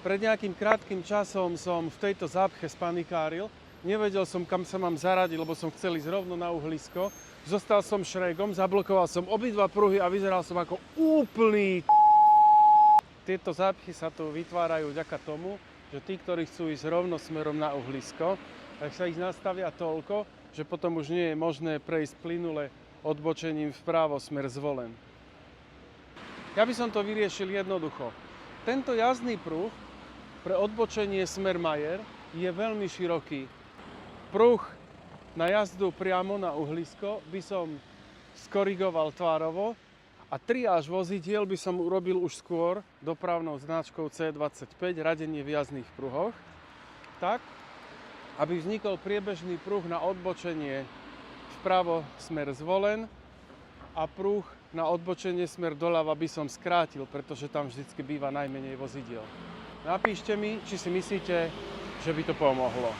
Pred nejakým krátkym časom som v tejto zápche spanikáril. Nevedel som, kam sa mám zaradiť, lebo som chcel ísť rovno na uhlisko. Zostal som šrégom, zablokoval som obidva pruhy a vyzeral som ako úplný. Tieto zápchy sa tu vytvárajú vďaka tomu, že tí, ktorí chcú ísť rovno smerom na uhlisko, tak sa ich nastavia toľko, že potom už nie je možné prejsť plynule odbočením vpravo smer Zvolen. Ja by som to vyriešil jednoducho. Tento jazdný pruh pre odbočenie smer Majer je veľmi široký. Pruh na jazdu priamo na uhlisko by som skorigoval tvárovo a triáž vozidiel by som urobil už skôr dopravnou značkou C25, radenie v jazdných pruhoch, tak, aby vznikol priebežný pruh na odbočenie vpravo smer Zvolen a pruh na odbočenie smer doľava by som skrátil, pretože tam vždycky býva najmenej vozidiel. Napíšte mi, či si myslíte, že by to pomohlo.